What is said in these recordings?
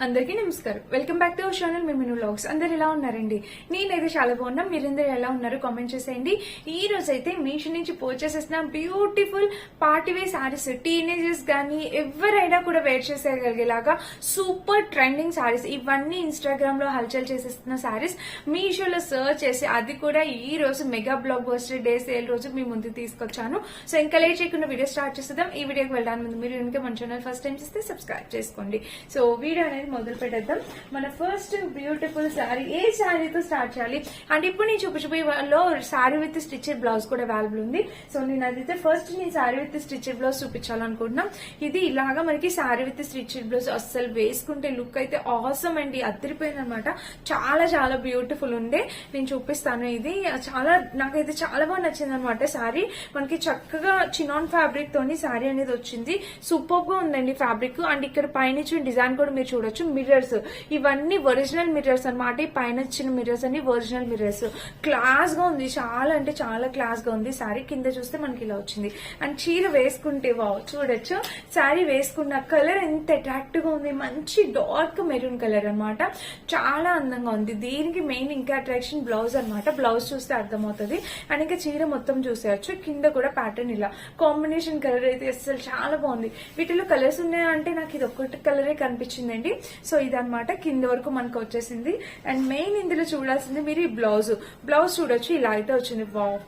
అందరికీ నమస్కారం. Welcome back to our channel Minu vlogs. అందరు ఎలా ఉన్నారండి? నేనైతే చాలా బాగున్నా. మీరందరూ ఎలా ఉన్నారు కామెంట్ చేసేయండి. ఈ రోజు అయితే మీషో నుంచి పర్చేస్ చేసిన beautiful party wear sarees, teenagers గానీ ఎవరైనా కూడా వేర్ చేసేయగలిగేలాగా సూపర్ ట్రెండింగ్ సారీస్, ఇవన్నీ ఇన్స్టాగ్రామ్ లో హల్చల్ చేసేస్తున్న సారీస్ మీషోలో సర్చ్ చేసి, అది కూడా ఈ రోజు mega block buster day sale రోజు మీ ముందుకు తీసుకొచ్చాను. సో ఇంకా లేట్ చేయకుండా వీడియో స్టార్ట్ చేద్దాం. ఈ వీడియోకి వెళ్ళడానికి ముందు మీరు ఇంకా మన ఛానల్ ఫస్ట్ టైం చేస్తే సబ్స్క్రైబ్ చేసుకోండి. సో వీడియో అనేది మొదలు పెట్టేద్దాం. మన ఫస్ట్ బ్యూటిఫుల్ శారీ, ఏ శారీతో స్టార్ట్ చేయాలి అంటే ఇప్పుడు నేను చూపించబోయేలో శారీ విత్ స్టిచ్డ్ బ్లౌజ్ కూడా అవైలబుల్ ఉంది. సో నేను అదైతే ఫస్ట్ నేను శారీ విత్ స్టిచ్డ్ బ్లౌజ్ చూపించాలనుకుంటున్నాం. ఇది ఇలాగా మనకి శారీ విత్ స్టిచ్డ్ బ్లౌజ్ అస్సలు వేసుకుంటే లుక్ అయితే ఆసమ్ అండి, అదిరిపోయింది అనమాట. చాలా చాలా బ్యూటిఫుల్ ఉండే, నేను చూపిస్తాను. ఇది చాలా నాకైతే చాలా బాగా నచ్చింది అనమాట. శారీ మనకి చక్కగా చినాన్ ఫ్యాబ్రిక్ తోని శారీ అనేది వచ్చింది. సూపర్ గా ఉందండి ఫ్యాబ్రిక్. అండ్ ఇక్కడ పైన ఇచ్చిన డిజైన్ కూడా మీరు చూడొచ్చు. మిర్రర్స్ ఇవన్నీ ఒరిజినల్ మిర్రర్స్ అనమాట. ఈ పైన ఇచ్చిన మిర్రర్స్ అన్ని ఒరిజినల్ మిర్రర్స్. క్లాస్ గా ఉంది, చాలా అంటే చాలా క్లాస్ గా ఉంది శారీ. కింద చూస్తే మనకి ఇలా వచ్చింది. అండ్ చీర వేసుకుంటే వావ్ చూడొచ్చు. శారీ వేసుకున్న కలర్ ఎంత అట్రాక్టివ్ గా ఉంది, మంచి డార్క్ మెరూన్ కలర్ అనమాట. చాలా అందంగా ఉంది. దీనికి మెయిన్ ఇంకా అట్రాక్షన్ బ్లౌజ్ అనమాట. బ్లౌజ్ చూస్తే అర్థమవుతుంది. అండ్ ఇంకా చీర మొత్తం చూసేయచ్చు. కింద కూడా ప్యాటర్న్ ఇలా కాంబినేషన్ కలర్ అయితే అసలు చాలా బాగుంది. వీటిలో కలర్స్ ఉన్నాయా అంటే నాకు ఇది ఒక్కటి కలరే కనిపించిందండి. సో ఇదనమాట కింద వరకు మనకు వచ్చేసింది. అండ్ మెయిన్ ఇందులో చూడాల్సింది మీరు ఈ బ్లౌజ్ చూడొచ్చు. ఇలా అయితే వచ్చింది. వావ్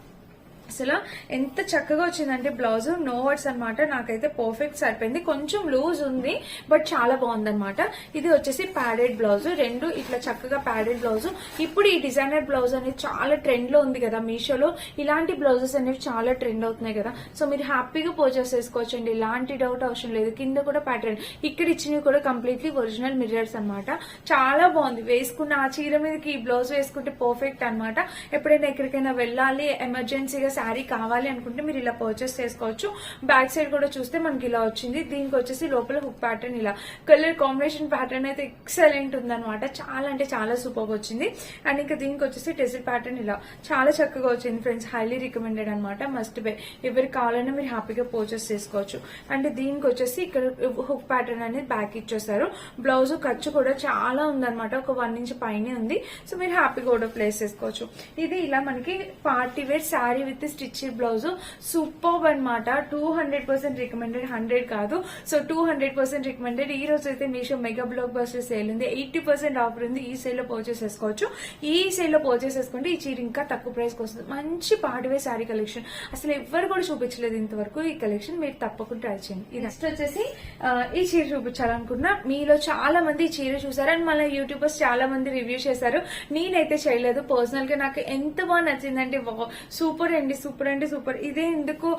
అసలు ఎంత చక్కగా వచ్చిందంటే బ్లౌజ్, నో వర్డ్స్ అనమాట. నాకైతే పర్ఫెక్ట్ సరిపోయింది. కొంచెం లూజ్ ఉంది బట్ చాలా బాగుందనమాట. ఇది వచ్చేసి ప్యాడెడ్ బ్లౌజ్, రెండు ఇట్లా చక్కగా ప్యాడెడ్ బ్లౌజ్. ఇప్పుడు ఈ డిజైనర్ బ్లౌజ్ అనేది చాలా ట్రెండ్ లో ఉంది కదా మీషోలో. ఇలాంటి బ్లౌజెస్ అనేవి చాలా ట్రెండ్ అవుతున్నాయి కదా. సో మీరు హ్యాపీగా పర్చేస్ చేసుకోవచ్చండి, ఇలాంటి డౌట్ అవసరం లేదు. కింద కూడా ప్యాటర్న్, ఇక్కడ ఇచ్చినవి కూడా కంప్లీట్లీ ఒరిజినల్ మిర్రర్స్ అనమాట. చాలా బాగుంది. వేసుకున్న ఆ చీర మీదకి ఈ బ్లౌజ్ వేసుకుంటే పర్ఫెక్ట్ అనమాట. ఎప్పుడైనా ఎక్కడికైనా వెళ్ళాలి, ఎమర్జెన్సీగా శారీ కావాలి అనుకుంటే మీరు ఇలా పర్చేస్ చేసుకోవచ్చు. బ్యాక్ సైడ్ కూడా చూస్తే మనకి ఇలా వచ్చింది. దీనికి వచ్చేసి లోపల హుక్ ప్యాటర్న్, ఇలా కలర్ కాంబినేషన్ ప్యాటర్న్ అయితే ఎక్సలెంట్ ఉందన్నమాట. చాలా అంటే చాలా సూపర్ వచ్చింది. అండ్ ఇంకా దీనికి వచ్చేసి టెజిల్ ప్యాటర్న్ ఇలా చాలా చక్కగా వచ్చింది ఫ్రెండ్స్. హైలీ రికమెండెడ్ అనమాట. మస్ట్ బై, ఎవరికి కావాలన్నా మీరు హ్యాపీగా పర్చేస్ చేసుకోవచ్చు. అండ్ దీనికి వచ్చేసి ఇక్కడ హుక్ ప్యాటర్న్ అనేది బ్యాక్ ఇచ్చేసారు. బ్లౌజ్ ఖర్చు కూడా చాలా ఉందన్నమాట, ఒక 1 ఇంచ్ పైనే ఉంది. సో మీరు హ్యాపీగా కూడా ప్లేస్ చేసుకోవచ్చు. ఇది ఇలా మనకి party wear saree with stitched blouse super అనమాట. 200% రికమెండెడ్, 100 కాదు. So 200% recommended. ఈ రోజు అయితే Meesho mega blockbuster sale ఉంది, 80% ఆఫర్ ఉంది. ఈ సేల్ లో పర్చేస్ చేసుకోవచ్చు. ఈ సేల్ లో పర్చేస్ చేసుకుంటే ఈ చీర ఇంకా తక్కువ ప్రైస్ కి వస్తుంది. మంచి పార్టీవేర్ శారీ కలెక్షన్, అసలు ఎవ్వరు కూడా చూపించలేదు ఇంతవరకు ఈ కలెక్షన్. మీరు తప్పకుండా ట్రై చేయండి. నెక్స్ట్ వచ్చేసి ఈ చీర చూపించాలనుకున్నా. మీలో చాలా మంది ఈ చీర చూసారు అండ్ మళ్ళీ యూట్యూబర్స్ చాలా మంది రివ్యూ చేశారు. నేనైతే చేయలేదు. పర్సనల్ గా నాకు ఎంత బాగా నచ్చిందంటే సూపర్ అండి, సూపర్ అంటే సూపర్. ఇదే ఎందుకు,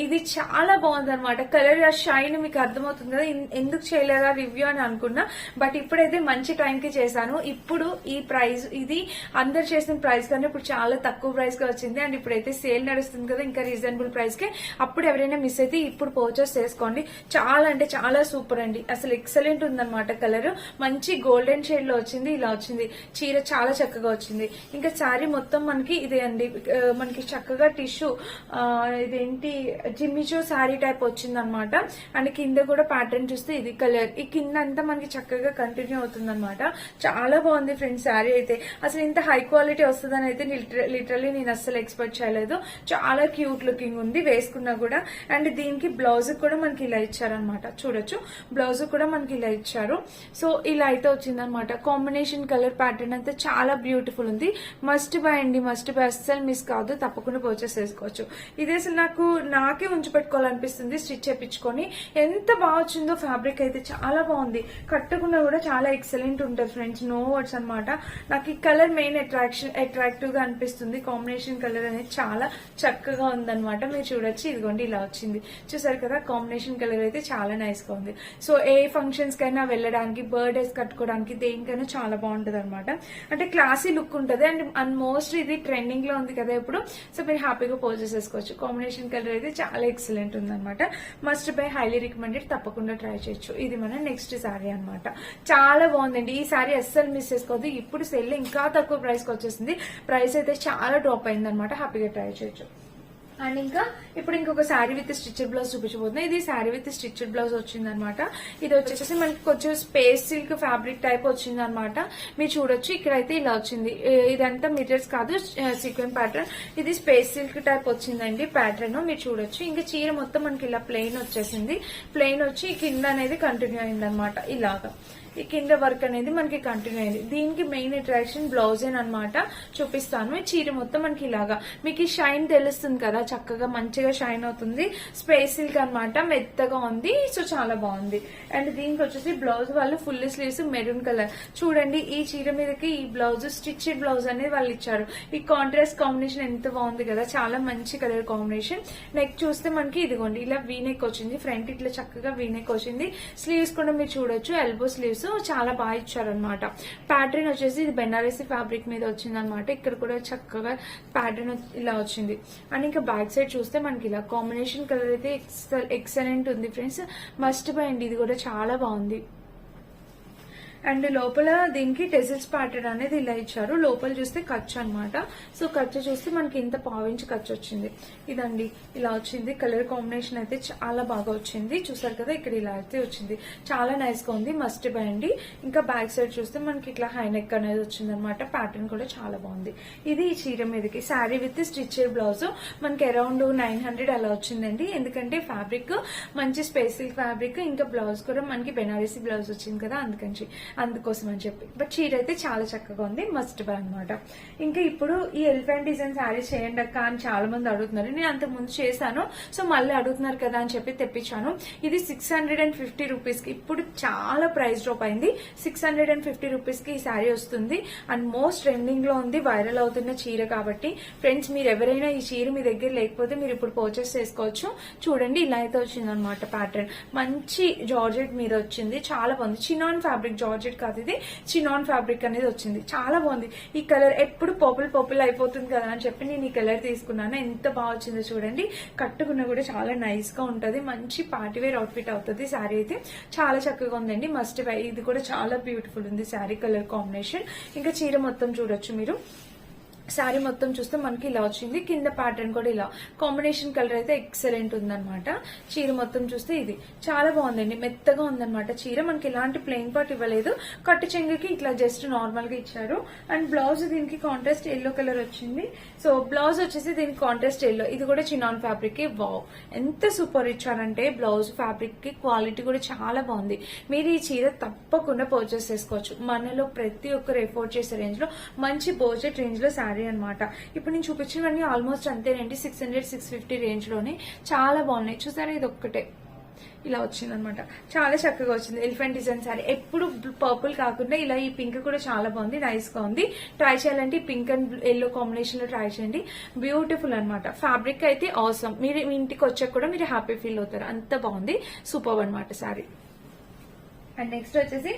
ఇది చాలా బాగుంది అనమాట. కలర్ షైన్ మీకు అర్థమవుతుంది కదా, ఎందుకు చేయలేదా రివ్యూ అని అనుకున్నా. బట్ ఇప్పుడైతే మంచి టైం కి చేశాను. ఇప్పుడు ఈ ప్రైస్, ఇది అందరు చేసిన ప్రైస్ కన్నా ఇప్పుడు చాలా తక్కువ ప్రైస్ గా వచ్చింది. అండ్ ఇప్పుడైతే సేల్ నడుస్తుంది కదా, ఇంకా రీజనబుల్ ప్రైస్ కి. అప్పుడు ఎవరైనా మిస్ అయితే ఇప్పుడు పర్చేస్ చేసుకోండి. చాలా అంటే చాలా సూపర్ అండి, అసలు ఎక్సలెంట్ ఉందన్నమాట. కలర్ మంచి గోల్డెన్ షేడ్ లో వచ్చింది. ఇలా వచ్చింది చీర, చాలా చక్కగా వచ్చింది. ఇంకా శారీ మొత్తం మనకి ఇదే అండి, మనకి చక్కగా టిష్యూ, ఇదేంటి జిమ్మిచో శారీ టైప్ వచ్చింది అనమాట. అండ్ కింద కూడా ప్యాటర్న్ చూస్తే ఇది కలర్, ఈ కింద అంతా మనకి చక్కగా కంటిన్యూ అవుతుంది అనమాట. చాలా బాగుంది ఫ్రెండ్స్ శారీ అయితే. అసలు ఇంత హై క్వాలిటీ వస్తుందని అయితే లిటరల్లీ నేను అస్సలు ఎక్స్పెక్ట్ చేయలేదు. చాలా క్యూట్ లుకింగ్ ఉంది వేసుకున్నా కూడా. అండ్ దీనికి బ్లౌజ్ కూడా మనకి ఇలా ఇచ్చారనమాట. చూడొచ్చు, బ్లౌజ్ కూడా మనకి ఇలా ఇచ్చారు. సో ఇలా అయితే వచ్చిందనమాట. కాంబినేషన్ కలర్ ప్యాటర్న్ అయితే చాలా బ్యూటిఫుల్ ఉంది. మస్ట్ బై అండి, మస్ట్ బై, అస్సలు మిస్ కాదు. తప్పకుండా పర్చేస్ చేసుకోవచ్చు. ఇది అసలు నాకే ఉంచి పెట్టుకోవాలనిపిస్తుంది స్టిచ్ చేయించుకొని. ఎంత బాగా వచ్చిందో ఫ్యాబ్రిక్ అయితే, చాలా బాగుంది. కట్టుకున్నా కూడా చాలా ఎక్సలెంట్ ఉంటుంది ఫ్రెండ్స్. నో వర్డ్స్ అనమాట. నాకు ఈ కలర్ మెయిన్ అట్రాక్టివ్ గా అనిపిస్తుంది. కాంబినేషన్ కలర్ అనేది చాలా చక్కగా ఉందన్నమాట. మీరు చూడొచ్చు, ఇదిగోండి ఇలా వచ్చింది. చూసారు కదా, కాంబినేషన్ కలర్ అయితే చాలా నైస్ గా ఉంది. సో ఏ ఫంక్షన్స్ కైనా వెళ్ళడానికి, బర్త్డేస్ కట్టుకోవడానికి, దేనికైనా చాలా బాగుంటది అనమాట. అంటే క్లాసీ లుక్ ఉంటుంది. అండ్ మోస్ట్ ఇది ట్రెండింగ్ లో ఉంది కదా ఇప్పుడు. సో మీరు హ్యాపీగా పర్చేస్ చేసుకోవచ్చు. కాంబినేషన్ కలర్ అయితే చాలా ఎక్సలెంట్ ఉందన్నమాట. Must by, highly recommended. తప్పకుండా ట్రై చేయొచ్చు. ఇది మన నెక్స్ట్ శారీ అనమాట. చాలా బాగుందండి ఈ శారీ, అస్సలు మిస్ చేసుకోవద్దు. ఇప్పుడు సెల్ ఇంకా తక్కువ ప్రైస్ కి వచ్చేసింది. ప్రైస్ అయితే చాలా డ్రాప్ అయిందనమాట. హ్యాపీగా ట్రై చేయొచ్చు. అండ్ ఇంకా ఇప్పుడు ఇంకొక శారీ విత్ స్టిచ్డ్ బ్లౌజ్ చూపించబోతుంది. ఇది శారీ విత్ స్టిచ్డ్ బ్లౌజ్ వచ్చింది అనమాట. ఇది వచ్చేసి మనకి కొంచెం స్పేస్ సిల్క్ ఫ్యాబ్రిక్ టైప్ వచ్చింది అనమాట. మీరు చూడొచ్చు ఇక్కడైతే ఇలా వచ్చింది. ఇదంతా మిర్రర్స్ కాదు, సీక్వెన్స్ ప్యాటర్న్. ఇది స్పేస్ సిల్క్ టైప్ వచ్చిందండి ప్యాటర్న్. మీరు చూడొచ్చు. ఇంకా చీర మొత్తం మనకి ఇలా ప్లెయిన్ వచ్చేసింది. ప్లెయిన్ వచ్చి కింద అనేది కంటిన్యూ అయింది అనమాట. ఇలాగా ఈ కింద వర్క్ అనేది మనకి కంటిన్యూ అయింది. దీనికి మెయిన్ అట్రాక్షన్ బ్లౌజ్ అనమాట. చూపిస్తాను. ఈ చీర మొత్తం మనకి ఇలాగా మీకు ఈ షైన్ తెలుస్తుంది కదా, చక్కగా మంచిగా షైన్ అవుతుంది. స్పేస్ సిల్క్ అనమాట, మెత్తగా ఉంది. సో చాలా బాగుంది. అండ్ దీనికి వచ్చేసి బ్లౌజ్ వాళ్ళు ఫుల్ స్లీవ్స్ మెరూన్ కలర్. చూడండి ఈ చీర మీదకి ఈ బ్లౌజ్ స్టిచ్డ్ బ్లౌజ్ అనేది వాళ్ళు ఇచ్చారు. ఈ కాంట్రాస్ట్ కాంబినేషన్ ఎంత బాగుంది కదా, చాలా మంచి కలర్ కాంబినేషన్. నెక్ చూస్తే మనకి ఇదిగోండి ఇలా వీనెక్ వచ్చింది. ఫ్రంట్ ఇట్లా చక్కగా వీనెక్ వచ్చింది. స్లీవ్స్ కూడా మీరు చూడొచ్చు, ఎల్బో స్లీవ్స్ చాలా బాగా ఇచ్చారనమాట. ప్యాటర్న్ వచ్చేసి ఇది బెనారసీ ఫ్యాబ్రిక్ మీద వచ్చింది అనమాట. ఇక్కడ కూడా చక్కగా ప్యాటర్న్ ఇలా వచ్చింది. అండ్ ఇంకా బ్యాక్ సైడ్ చూస్తే మనకి ఇలా కాంబినేషన్ కలర్ అయితే ఎక్సలెంట్ ఉంది ఫ్రెండ్స్. మస్ట్ బై అండి, ఇది కూడా చాలా బాగుంది. అండ్ లోపల దీనికి టెజిల్స్ ప్యాటర్న్ అనేది ఇలా ఇచ్చారు. లోపల చూస్తే ఖర్చు అనమాట. సో ఖర్చు చూస్తే మనకి ఇంత పావించి ఖర్చు వచ్చింది. ఇదండి ఇలా వచ్చింది. కలర్ కాంబినేషన్ అయితే చాలా బాగా వచ్చింది. చూసారు కదా, ఇక్కడ ఇలా అయితే వచ్చింది. చాలా నైస్ గా ఉంది. మస్ట్ బై అండి. ఇంకా బ్యాక్ సైడ్ చూస్తే మనకి ఇట్లా హైనెక్ అనేది వచ్చింది అనమాట. ప్యాటర్న్ కూడా చాలా బాగుంది. ఇది ఈ చీర మీదకి శారీ విత్ స్టిచ్డ్ బ్లౌజ్ మనకి అరౌండ్ 900 అలా వచ్చిందండి. ఎందుకంటే ఫ్యాబ్రిక్ మంచి స్పేస్ సిల్క్ ఫ్యాబ్రిక్, ఇంకా బ్లౌజ్ కూడా మనకి బెనారసీ బ్లౌజ్ వచ్చింది కదా, అందుకోసం అని చెప్పి. బట్ చీర అయితే చాలా చక్కగా ఉంది. మస్ట్ బై అనమాట. ఇంకా ఇప్పుడు ఈ ఎలిఫెంట్ డిజైన్ శారీ చేయండి అక్క అని చాలా మంది అడుగుతున్నారు. నేను అంతకు ముందు చేశాను, సో మళ్ళీ అడుగుతున్నారు కదా అని చెప్పి తెప్పించాను. ఇది 650 రూపీస్ కి ఇప్పుడు చాలా ప్రైస్ డ్రాప్ అయింది. 650 రూపీస్ కి ఈ శారీ వస్తుంది. అండ్ మోస్ట్ ట్రెండింగ్ లో ఉంది, వైరల్ అవుతున్న చీర కాబట్టి ఫ్రెండ్స్ మీరు ఎవరైనా ఈ చీర మీ దగ్గర లేకపోతే మీరు ఇప్పుడు పర్చేస్ చేసుకోవచ్చు. చూడండి ఇలా అయితే వచ్చింది అనమాట. ప్యాటర్న్ మంచి జార్జెట్ మీద వచ్చింది. చాలా బాగుంది. చినాన్ ఫ్యాబ్రిక్, జార్జెట్ కాదు ఇది, చినాన్ ఫ్యాబ్రిక్ అనేది వచ్చింది. చాలా బాగుంది. ఈ కలర్ ఎప్పుడు పర్పుల్ అయిపోతుంది కదా అని చెప్పి నేను ఈ కలర్ తీసుకున్నాను. ఎంత బాగా వచ్చిందో చూడండి. కట్టుకున్నా కూడా చాలా నైస్ గా ఉంటది. మంచి పార్టీవేర్ అవుట్ఫిట్ అవుతుంది. శారీ అయితే చాలా చక్కగా ఉందండి. Must by. ఇది కూడా చాలా బ్యూటిఫుల్ ఉంది శారీ కలర్ కాంబినేషన్. ఇంకా చీర మొత్తం చూడొచ్చు మీరు. శారీ మొత్తం చూస్తే మనకి ఇలా వచ్చింది. కింద ప్యాటర్న్ కూడా ఇలా కాంబినేషన్ కలర్ అయితే ఎక్సలెంట్ ఉందన్నమాట. చీర మొత్తం చూస్తే ఇది చాలా బాగుందండి. మెత్తగా ఉందన్నమాట చీర. మనకి ఎలాంటి ప్లెయిన్ పార్ట్ ఇవ్వలేదు. కట్టు చెంగుకి ఇట్లా జస్ట్ నార్మల్ గా ఇచ్చారు. అండ్ బ్లౌజ్ దీనికి కాంట్రాస్ట్ ఎల్లో కలర్ వచ్చింది. సో బ్లౌజ్ వచ్చేసి దీనికి కాంట్రాస్ట్ ఎల్లో. ఇది కూడా చినాన్ ఫ్యాబ్రిక్. వావ్, ఎంత సూపర్ ఇచ్చారంటే బ్లౌజ్ ఫ్యాబ్రిక్ కి క్వాలిటీ కూడా చాలా బాగుంది. మీరు ఈ చీర తప్పకుండా పర్చేస్ చేసుకోవచ్చు. మనలో ప్రతి ఒక్కరు ఎఫోర్డ్ చేసే రేంజ్ లో మంచి బడ్జెట్ రేంజ్ లో శారీ అనమాట. ఇప్పుడు నేను చూపించినవన్నీ ఆల్మోస్ట్ అంతేనండి. 600-650 రేంజ్ లోనే చాలా బాగున్నాయి. చూసారా, ఇది ఒక్కటే ఇలా వచ్చింది అనమాట. చాలా చక్కగా వచ్చింది. Elephant design sari. ఎప్పుడు పర్పుల్ కాకుండా ఇలా ఈ పింక్ కూడా చాలా బాగుంది, నైస్ గా ఉంది. ట్రై చేయాలంటే పింక్ అండ్ ఎల్లో కాంబినేషన్ లో ట్రై చేయండి. బ్యూటిఫుల్ అనమాట. ఫ్యాబ్రిక్ అయితే ఆసమ్. మీరు మీ ఇంటికి వచ్చాక కూడా మీరు హ్యాపీ ఫీల్ అవుతారు. అంత బాగుంది. సూపర్ అనమాట శారీ. అండ్ నెక్స్ట్ వచ్చేసి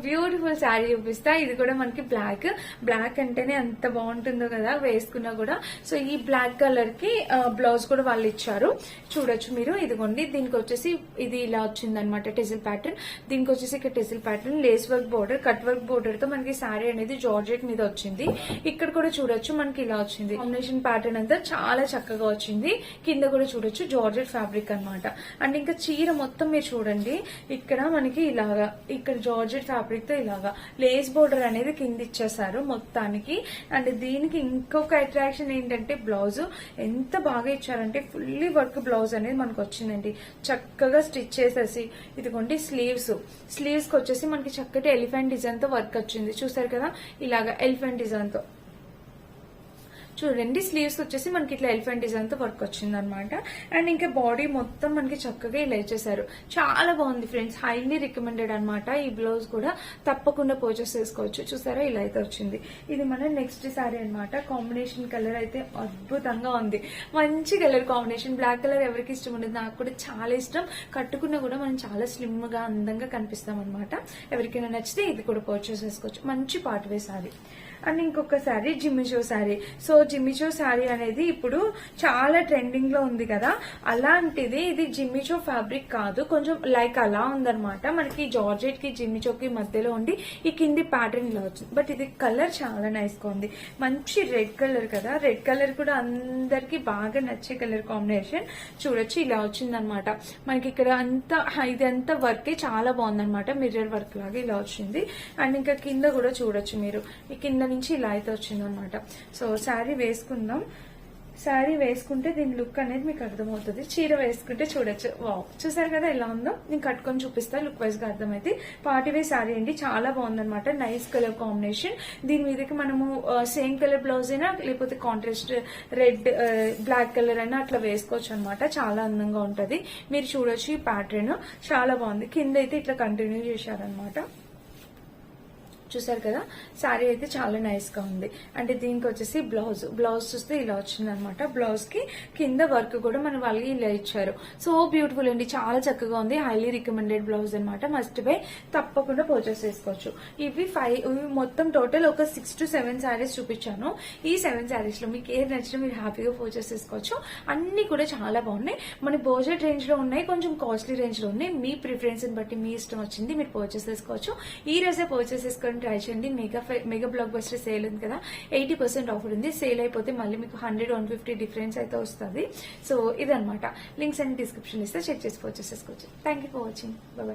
బ్యూటిఫుల్ శారీ చూపిస్తా. ఇది కూడా మనకి బ్లాక్ అంటేనే అంత బాగుంటుందో కదా వేసుకున్నా కూడా. సో ఈ బ్లాక్ కలర్ కి బ్లౌజ్ కూడా వాళ్ళు ఇచ్చారు. చూడొచ్చు మీరు. ఇదిగోండి, దీనికి వచ్చేసి ఇది ఇలా వచ్చింది అనమాట టెజిల్ ప్యాటర్న్. దీనికి వచ్చేసి ఇక్కడ టెజిల్ pattern, lace work border, cut work border తో మనకి శారీ అనేది జార్జెట్ మీద వచ్చింది. ఇక్కడ కూడా చూడొచ్చు మనకి ఇలా వచ్చింది. కాంబినేషన్ ప్యాటర్న్ అంతా చాలా చక్కగా వచ్చింది. కింద కూడా చూడొచ్చు జార్జెట్ ఫ్యాబ్రిక్ అనమాట. అండ్ ఇంకా చీర మొత్తం మీరు చూడండి. ఇక్కడ మనకి ఇలాగా ఇక్కడ జార్జెట్ ఫ్యాబ్రిక్ తో ఇలాగా లేస్ బోర్డర్ అనేది కింద ఇచ్చేసారు మొత్తానికి. అండ్ దీనికి ఇంకొక అట్రాక్షన్ ఏంటంటే బ్లౌజ్ ఎంత బాగా ఇచ్చారంటే ఫుల్లీ వర్క్ బ్లౌజ్ అనేది మనకు వచ్చిందండి. చక్కగా స్టిచ్ చేసేసి ఇదిగోండి స్లీవ్స్ కి వచ్చేసి మనకి చక్కటి ఎలిఫెంట్ డిజైన్ తో వర్క్ వచ్చింది. చూసారు కదా, ఇలాగా ఎలిఫెంట్ డిజైన్ తో. చూడండి, స్లీవ్స్ వచ్చేసి మనకి ఇట్లా ఎలిఫెంట్ డిజైన్ తో వర్క్ వచ్చింది అనమాట. అండ్ ఇంకా బాడీ మొత్తం మనకి చక్కగా ఇలా ఇచ్చేసారు. చాలా బాగుంది ఫ్రెండ్స్. హైలీ రికమెండెడ్ అనమాట. ఈ బ్లౌజ్ కూడా తప్పకుండా పర్చేస్ చేసుకోవచ్చు. చూసారా, ఇలా అయితే వచ్చింది. ఇది మన నెక్స్ట్ శారీ అనమాట. కాంబినేషన్ కలర్ అయితే అద్భుతంగా ఉంది. మంచి కలర్ కాంబినేషన్. బ్లాక్ కలర్ ఎవరికి ఇష్టం ఉండదు, నాకు కూడా చాలా ఇష్టం. కట్టుకున్నా కూడా మనం చాలా స్లిమ్ గా అందంగా కనిపిస్తాం అనమాట. ఎవరికైనా నచ్చితే ఇది కూడా పర్చేస్ చేసుకోవచ్చు. మంచి పార్ట్ వే శారీ. అండ్ ఇంకొక శారీ జిమ్మిచో శారీ. సో జిమ్మిచో శారీ అనేది ఇప్పుడు చాలా ట్రెండింగ్ లో ఉంది కదా, అలాంటిది ఇది జిమ్మిచో ఫ్యాబ్రిక్ కాదు, కొంచెం లైక్ అలా ఉందన్నమాట. మనకి జార్జెట్ కి జిమ్మిచోకి మధ్యలో ఉండి ఈ కింది ప్యాటర్న్ ఇలా వచ్చింది. బట్ ఇది కలర్ చాలా నైస్ గా ఉంది, మంచి రెడ్ కలర్ కదా, రెడ్ కలర్ కూడా అందరికి బాగా నచ్చే కలర్ కాంబినేషన్. చూడొచ్చు ఇలా వచ్చిందనమాట. మనకి ఇక్కడ అంతా ఇదంతా వర్క్ చాలా బాగుందన్నమాట, మిర్రర్ వర్క్ లాగా ఇలా వచ్చింది. అండ్ ఇంకా కింద కూడా చూడొచ్చు మీరు, ఈ కింద నుంచి ఇలా అయితే వచ్చిందనమాట. సో శారీ వేసుకుందాం. శారీ వేసుకుంటే దీని లుక్ అనేది మీకు అర్థమవుతుంది, చీర వేసుకుంటే చూడొచ్చు. వావ్, చూసారు కదా ఎలా ఉందో. నేను కట్టుకొని చూపిస్తా, లుక్ వైజ్ గా అర్థమైతే. పార్టీ వేర్ శారీ అండి, చాలా బాగుందన్నమాట, నైస్ కలర్ కాంబినేషన్. దీని మీదకి మనము సేమ్ కలర్ బ్లౌజ్ అయినా లేకపోతే కాంట్రాస్ట్ రెడ్ బ్లాక్ కలర్ అయినా అట్లా వేసుకోవచ్చు అనమాట, చాలా అందంగా ఉంటది. మీరు చూడొచ్చు ఈ ప్యాటర్న్ చాలా బాగుంది. కింద అయితే ఇట్లా కంటిన్యూ చేశారనమాట, చూసారు కదా. శారీ అయితే చాలా నైస్ గా ఉంది. అంటే దీనికి వచ్చేసి బ్లౌజ్ చూస్తే ఇలా వచ్చింది అనమాట. బ్లౌజ్ కి కింద వర్క్ కూడా మన వాళ్ళకి ఇలా ఇచ్చారు. సో బ్యూటిఫుల్ అండి, చాలా చక్కగా ఉంది. హైలీ రికమెండెడ్ బ్లౌజ్ అనమాట, మస్ట్ బై, తప్పకుండా పర్చేస్ చేసుకోవచ్చు. ఇవి మొత్తం టోటల్ ఒక 6 to 7 శారీస్ చూపించాను. ఈ 7 శారీస్ లో మీకు ఏది నచ్చినా మీరు హ్యాపీగా పర్చేస్ చేసుకోవచ్చు. అన్ని కూడా చాలా బాగున్నాయి. మన బడ్జెట్ రేంజ్ లో ఉన్నాయి, కొంచెం కాస్ట్లీ రేంజ్ లో ఉన్నాయి. మీ ప్రిఫరెన్స్ బట్టి మీ ఇష్టం వచ్చింది మీరు పర్చేస్ చేసుకోవచ్చు. ఈ రోజే పర్చేస్ చేసుకొని ట్రై చేయండి. మెగా బ్లాక్ బస్టర్ సేల్ ఉంది కదా, 80% ఆఫర్ ఉంది. సేల్ అయిపోతే మళ్ళీ మీకు 100-150 డిఫరెన్స్ అయితే వస్తుంది. సో ఇదనమాట. లింక్స్ అన్ని డిస్క్రిప్షన్ ఇస్తే చెక్ చేసి పర్చేస్ చేసుకోవచ్చు. Thank you for watching. Bye.